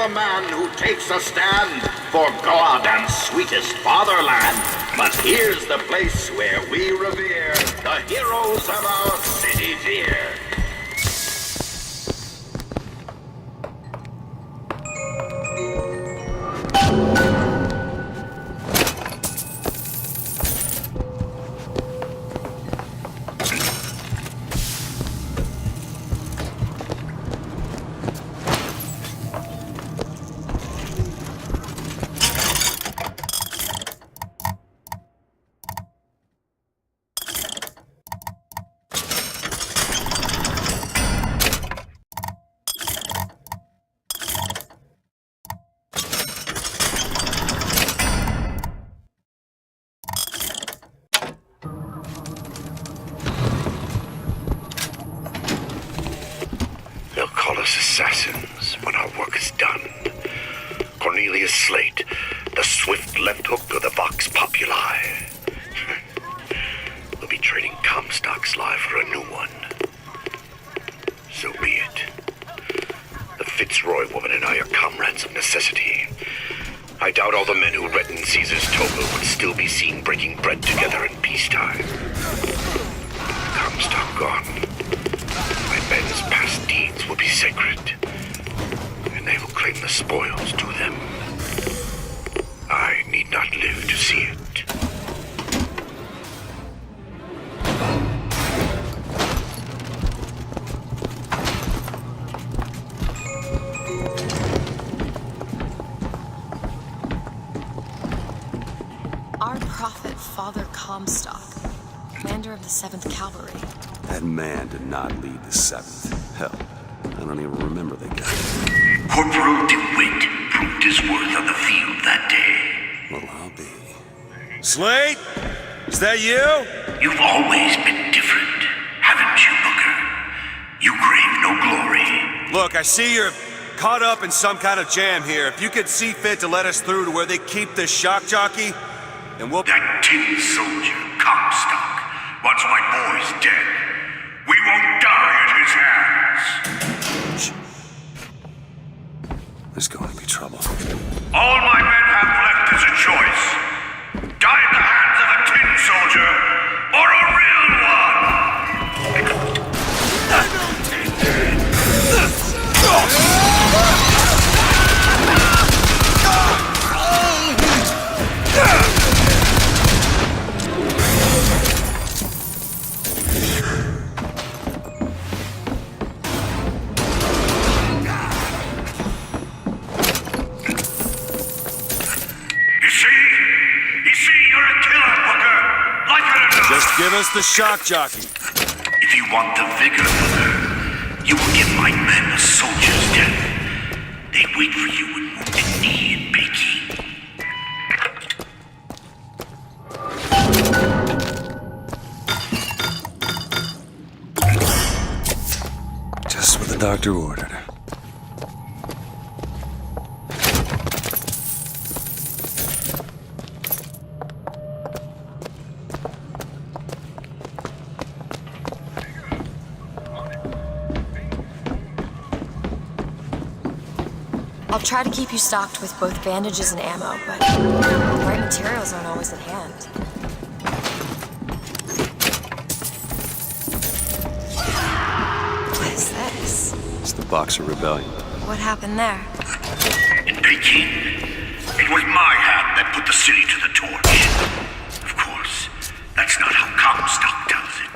the man who takes a stand for God and sweetest fatherland. But here's the place where we revere the heroes of our city dear. They'll call us assassins when our work is done. Slate, the swift left hook of the Vox Populi. We'll be trading Comstock's life for a new one. So be it. The Fitzroy woman and I are comrades of necessity. I doubt all the men who read in Caesar's toga would still be seen breaking bread together in peacetime. Comstock gone, my men's past deeds will be sacred, and they will claim the spoils to them. I need not live to see it. Our prophet, Father Comstock, commander of the 7th Cavalry. That man did not lead the 7th. Hell, I don't even remember the guy. Corporal DeWitt proved his worth on the field that day. Well, I'll be. Slate? Is that you? You've always been different, haven't you, Booker? You crave no glory. Look, I see you're caught up in some kind of jam here. If you could see fit to let us through to where they keep this shock jockey, then we'll... That tin soldier, Comstock, wants my boys dead. We won't die at his hands. There's going to be trouble. All my men have left is a choice. Die at the hands of a tin soldier, or a real one! Give us the shock jockey. If you want the vigor, Booker, you will give my men a soldier's death. They wait for you with wounded knee and Peking. Just what the doctor ordered. I'll try to keep you stocked with both bandages and ammo, but the right materials aren't always at hand. What is this? It's the Boxer Rebellion. What happened there? In Peking, it was my hand that put the city to the torch. Of course, that's not how Comstock tells it.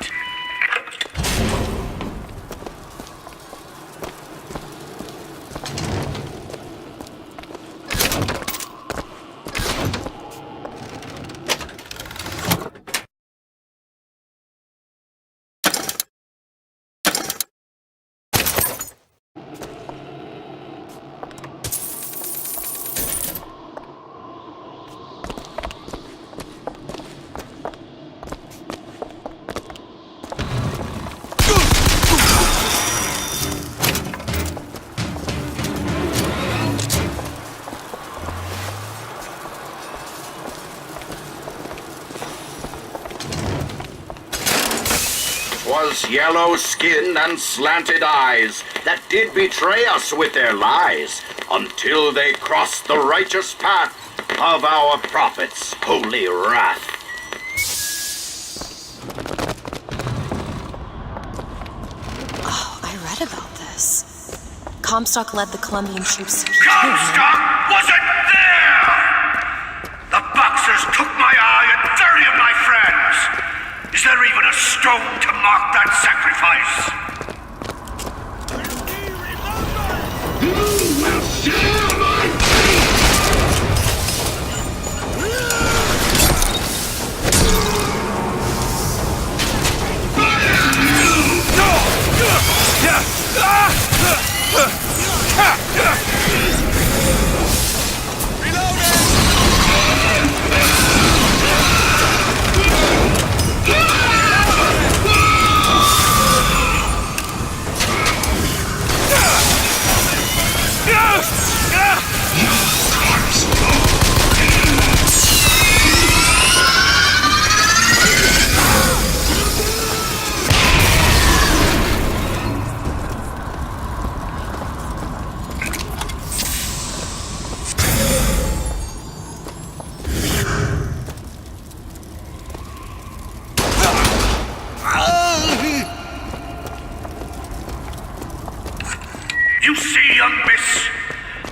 Was yellow skin and slanted eyes that did betray us with their lies. until they cross the righteous path of our prophet's holy wrath. Oh, I read about this. Comstock led the Colombian troops to Comstock wasn't there! The Boxers took my eye and 30 of my friends! Is there even a stone to mark that sacrifice? You will share my fate! You see, young miss?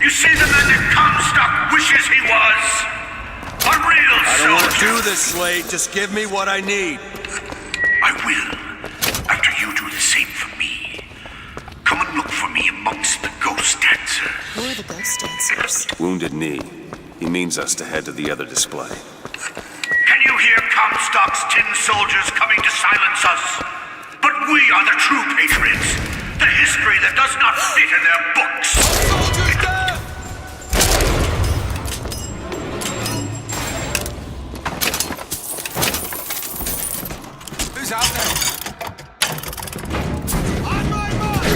You see the man that Comstock wishes he was? A real soldier! I don't want to do this, Slate. Just give me what I need. I will, after you do the same for me. Come and look for me amongst the ghost dancers. Who are the ghost dancers? Wounded knee. He means us to head to the other display. Can you hear Comstock's tin soldiers coming to silence us? But we are the true patriots. The history that does not fit in their books. Soldiers down! Who's out there? On my mark!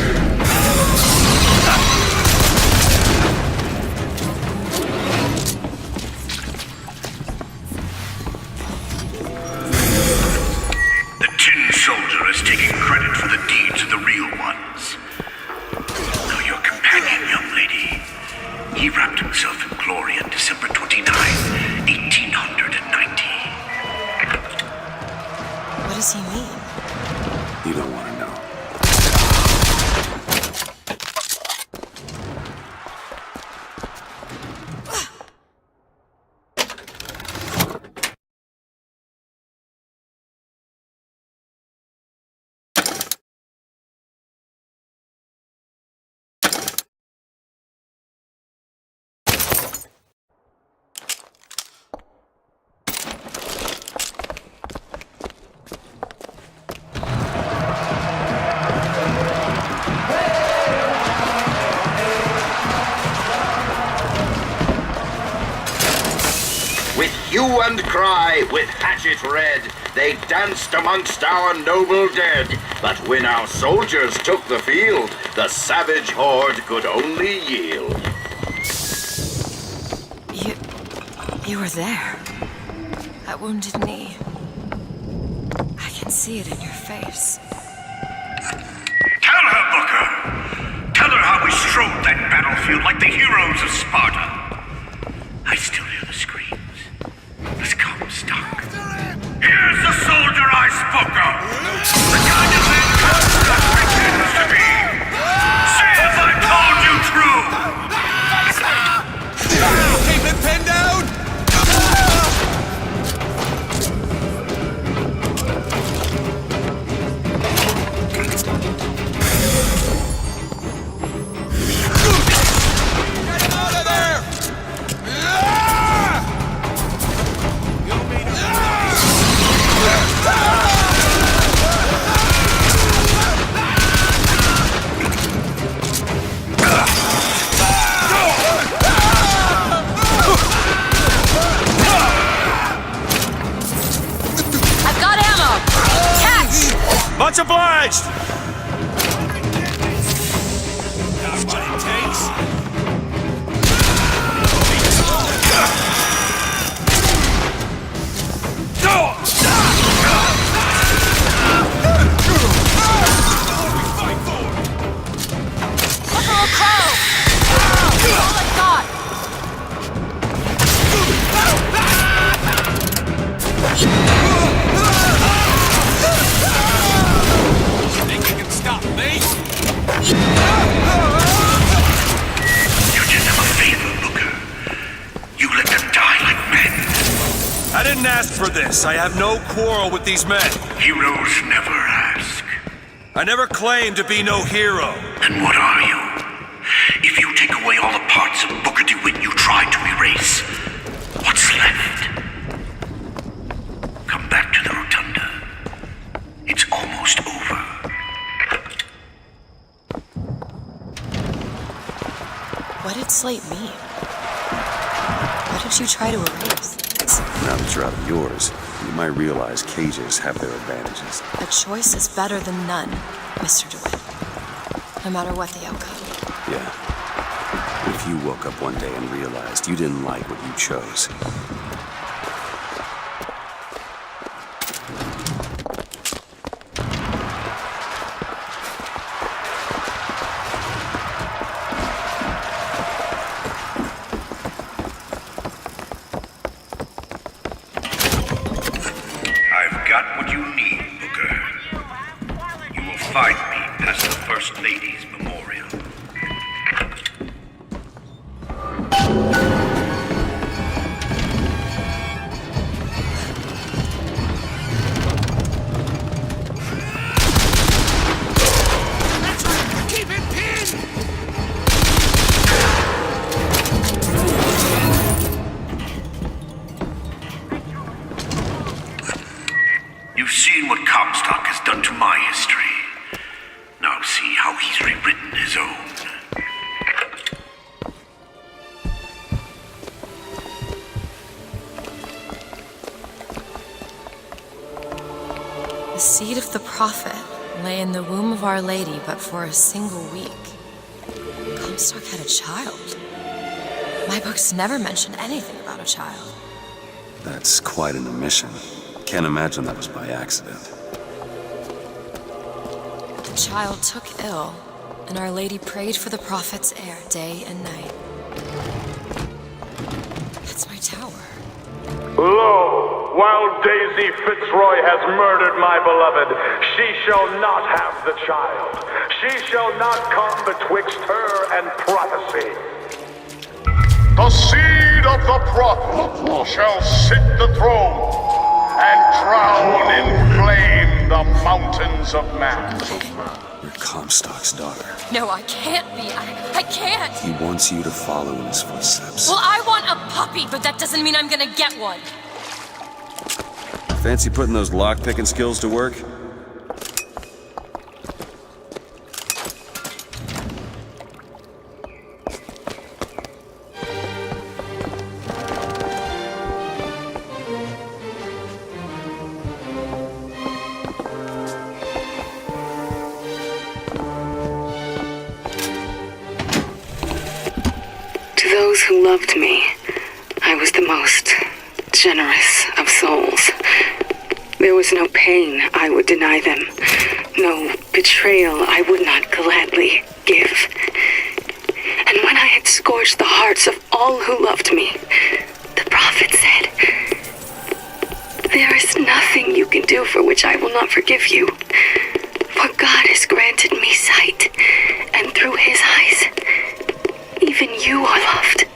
The tin soldier is taking credit for the deeds of the real ones. Now your companion, young lady, he wrapped himself in glory on December 29, 1890. What does he mean? You don't want to know. With hue and cry, with hatchet red, they danced amongst our noble dead. But when our soldiers took the field, the savage horde could only yield. You were there. That wounded knee. I can see it in your face. Tell her, Booker! Tell her how we strode that battlefield like the heroes of Sparta. I still hear the screams. It's Comstock. Here's the soldier I spoke of! The kind of man Comstock pretends to be! See if I told you true! Keep it pinned down! Get him out of there! I've got ammo! Catch! Much obliged! That's what it takes. Buffalo Crow! I didn't ask for this. I have no quarrel with these men. Heroes never ask. I never claimed to be no hero. Then what are you? If you take away all the parts of Booker DeWitt you tried to erase, what's left? Come back to the Rotunda. It's almost over. What did Slate mean? What did you try to erase? Now that you're out of yours, you might realize cages have their advantages. A choice is better than none, Mr. DeWitt. No matter what the outcome. Yeah. If you woke up one day and realized you didn't like what you chose. I've got what you need, Booker. You will find me past the First Lady's memorial. You've seen what Comstock has done to my history. Now see how he's rewritten his own. The seed of the prophet lay in the womb of Our Lady, but for a single week. Comstock had a child. My books never mention anything about a child. That's quite an omission. Can't imagine that was by accident. The child took ill, and Our Lady prayed for the prophet's heir day and night. That's my tower. Lo, while Daisy Fitzroy has murdered my beloved, she shall not have the child. She shall not come betwixt her and prophecy. The seed of the prophet shall sit the throne and drown in flame the mountains of man. You're Comstock's daughter. No, I can't be. I can't. He wants you to follow in his footsteps. Well, I want a puppy, but that doesn't mean I'm gonna get one. Fancy putting those lock-picking skills to work? To those who loved me, I was the most generous of souls. There was no pain I would deny them, no betrayal I would not gladly give. And when I had scorched the hearts of all who loved me, the prophet said, "There is nothing you can do for which I will not forgive you. For God has granted me sight, and through his eyes, even you are loved."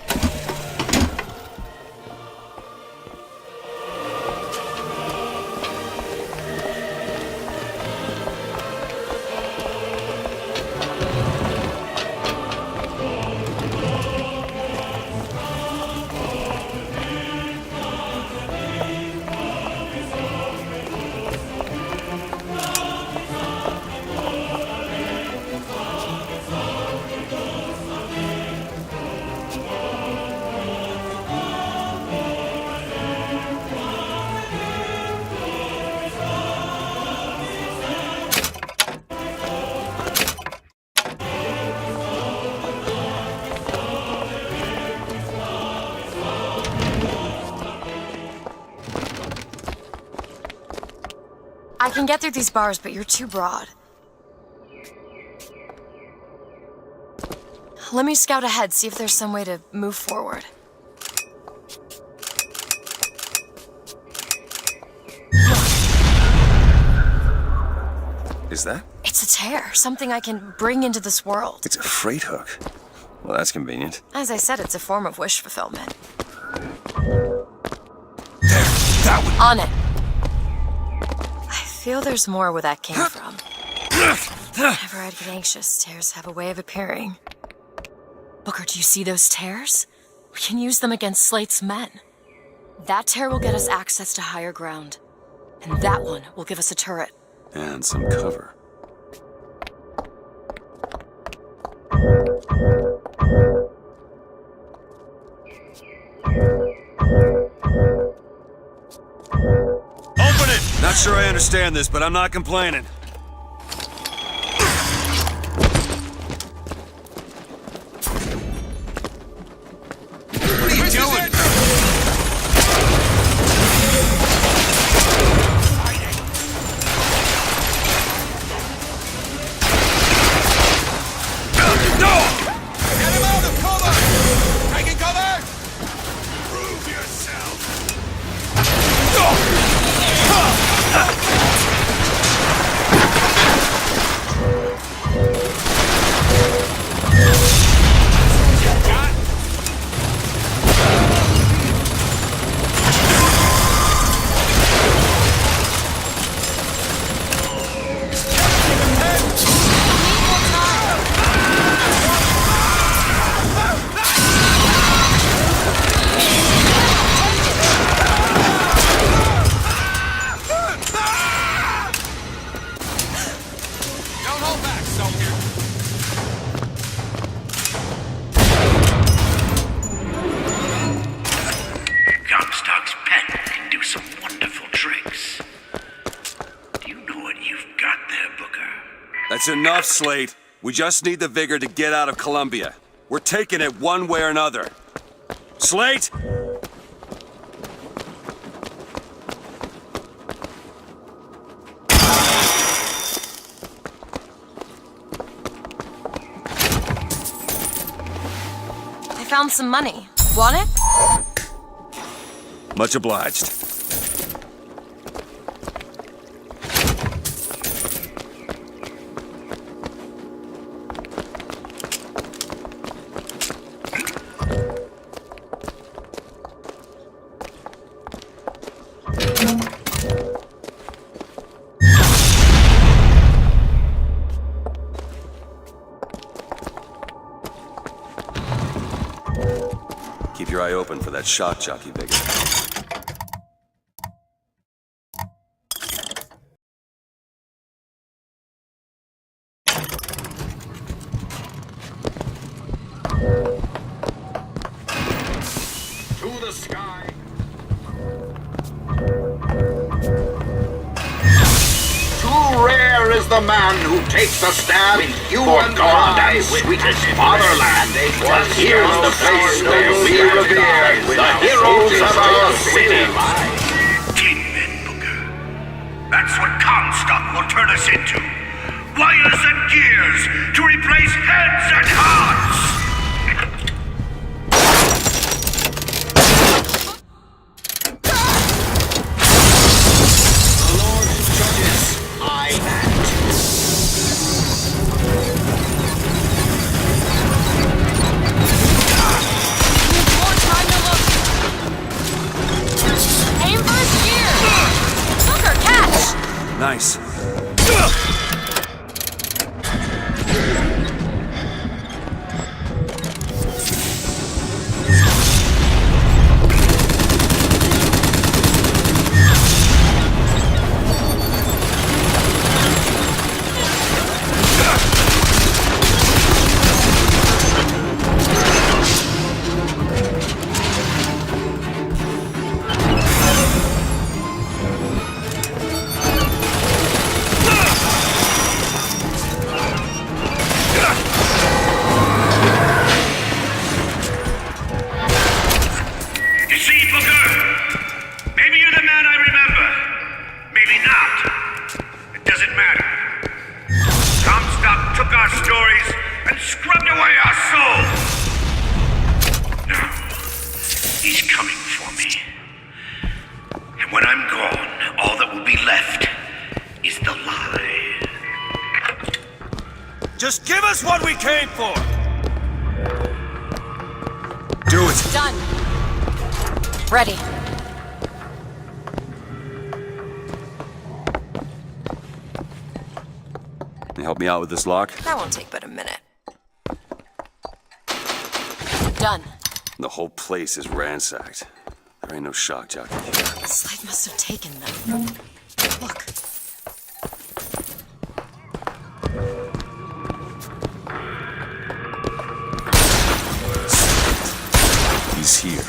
I can get through these bars, but you're too broad. Let me scout ahead, see if there's some way to move forward. Is that? It's a tear, something I can bring into this world. It's a freight hook. Well, that's convenient. As I said, it's a form of wish fulfillment. There. On it. I feel there's more where that came from. Whenever I'd get anxious, tears have a way of appearing. Booker, do you see those tears? We can use them against Slate's men. That tear will get us access to higher ground. And that one will give us a turret. And some cover. Open it! Not sure I understand this, but I'm not complaining. What are you doing? Get him out of cover! Taking cover! Prove yourself! Don't hold back, soldier! Comstock's pen can do some wonderful tricks. Do you know what you've got there, Booker? That's enough, Slate. We just need the vigor to get out of Columbia. We're taking it one way or another. Slate! I found some money. Want it? Much obliged. Keep your eye open for that shock jockey vigor. To the sky. Too rare is the man who takes a stab in human paradise, sweetest fatherland. But here's the place where we revere the heroes of our city. 10 men, Booker. That's what Comstock will turn us into. Wires and gears to replace heads and hearts! The Lord judges, I act. More time to look. Aim for his gear. Booker, catch! Nice. You see, Booker? Maybe you're the man I remember. Maybe not. It doesn't matter. Comstock took our stories and scrubbed away our souls. Now, he's coming for me. And when I'm gone, all that will be left is the lie. Just give us what we came for! Do it! Done. Ready. you help me out with this lock? That won't take but a minute. Done. The whole place is ransacked. There ain't no shock jockey here. Slate must have taken them. Look. He's here.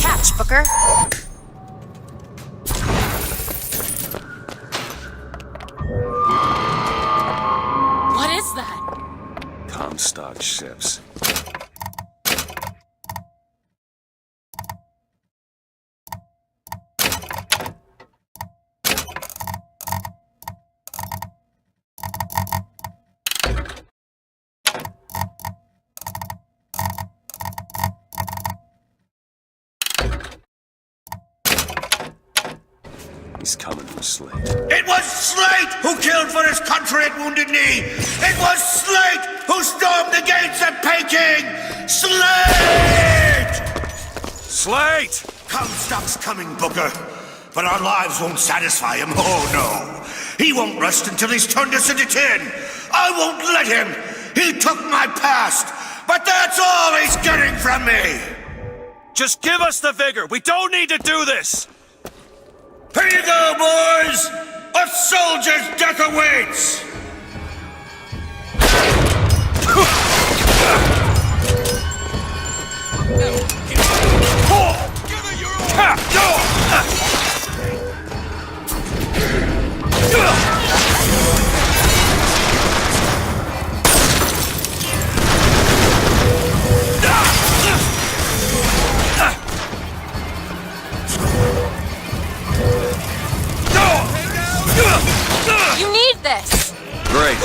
Catch, Booker. What is that? Comstock ships. He's coming for Slate. It was Slate who killed for his country at Wounded Knee! It was Slate who stormed the gates at Peking! Slate! Slate! Comstock's coming, Booker. But our lives won't satisfy him, oh no. He won't rest until he's turned us into tin. I won't let him. He took my past, but that's all he's getting from me. Just give us the vigor. We don't need to do this. Here you go, boys! A soldier's death awaits! You need this! Great.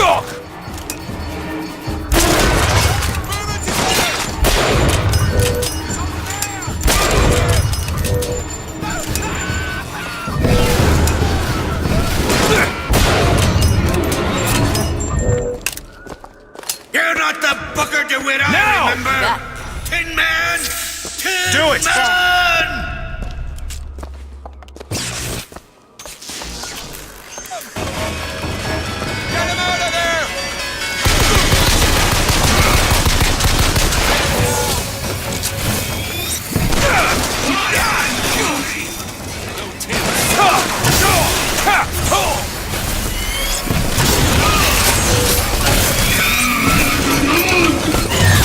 You're not the Booker DeWitt I Now! remember! That. Tin Man! Tin Do it! Man! Get him out of there!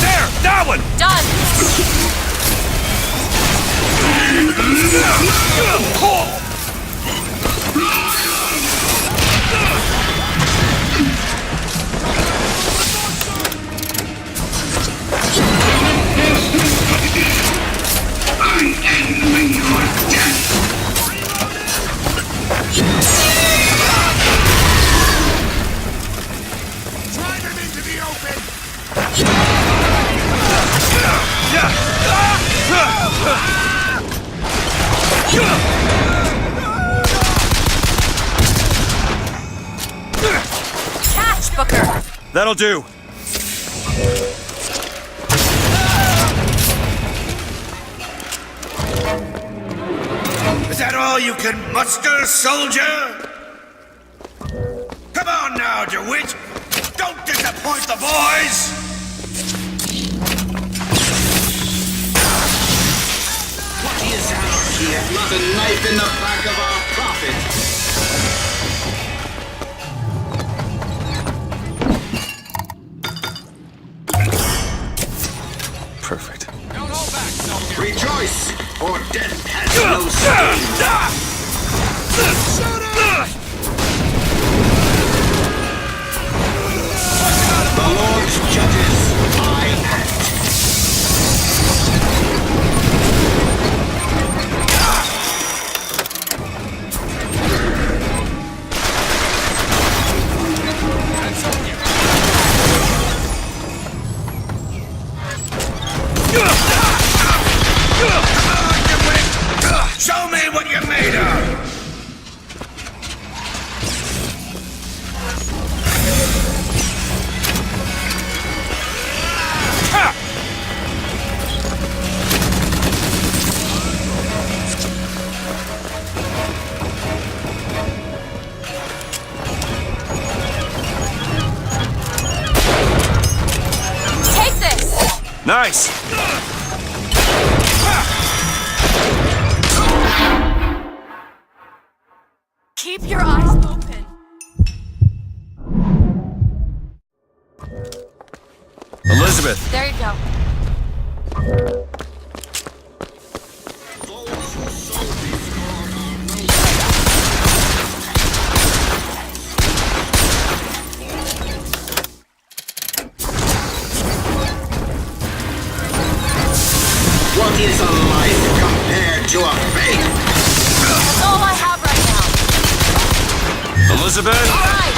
There! That one! Done! Drive him into the open! Catch, Booker! That'll do. Is that all you can muster, soldier? Come on now, DeWitt! Don't disappoint the boys! What is anarchy if not a knife in the back of our prophet? Perfect. Rejoice, for death has no sting. The Lord's judges, I act. Nice! Keep your eyes open. Elizabeth! There you go. What is a life compared to a fate? That's all I have right now. Elizabeth! All right.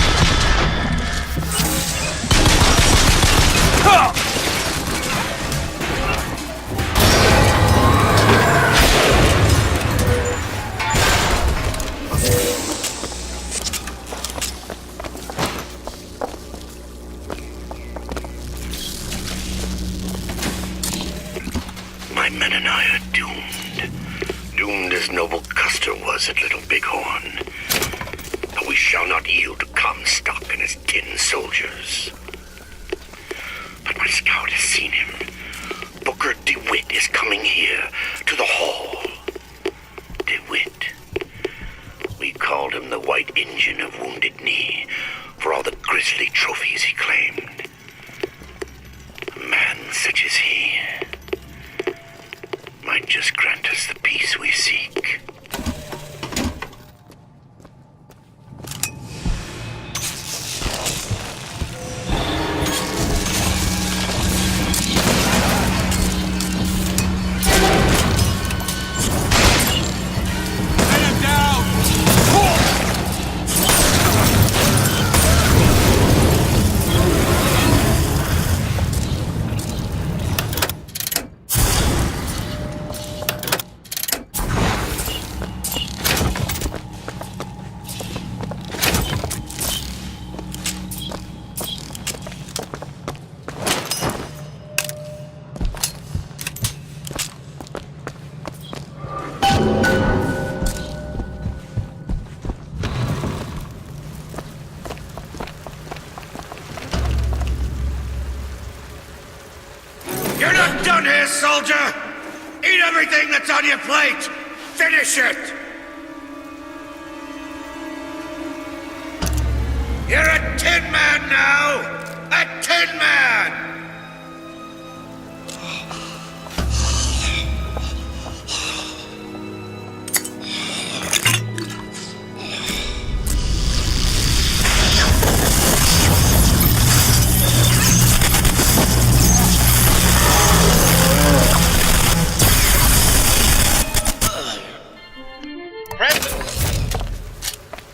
My men and I are doomed. Doomed as Noble Custer was at Little Bighorn. But we shall not yield to Comstock and his 10 soldiers. But my scout has seen him. Booker DeWitt is coming here, to the hall. DeWitt. We called him the White Engine of Wounded Knee for all the grisly trophies he claimed. A man such as he might just grant us the peace we seek. You're not done here, soldier! Eat everything that's on your plate! Finish it! You're a tin man now! A tin man!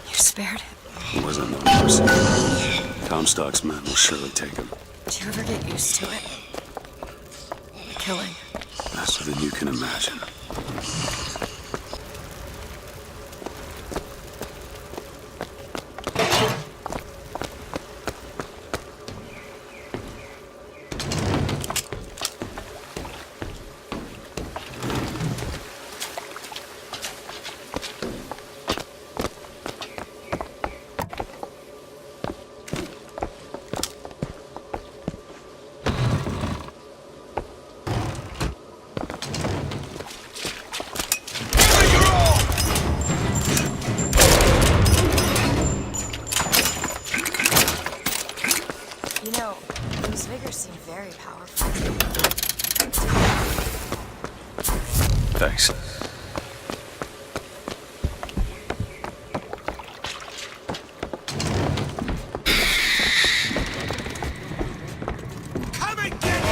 You spared him. He wasn't no mercy. Comstock's men will surely take him. Do you ever get used to it? Killing. Faster than you can imagine. You know, those vigors seem very powerful. Thanks. Come and get me!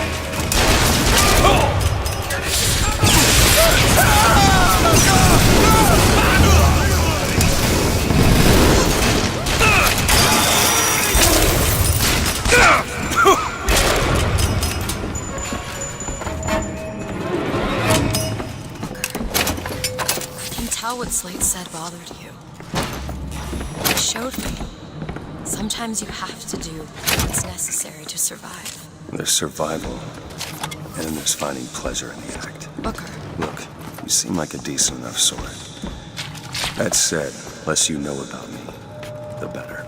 I can tell what Slate said bothered you. It showed me. Sometimes you have to do what's necessary to survive. There's survival, and there's finding pleasure in the act. Booker, Look, you seem like a decent enough sort. That said, less you know about me, the better.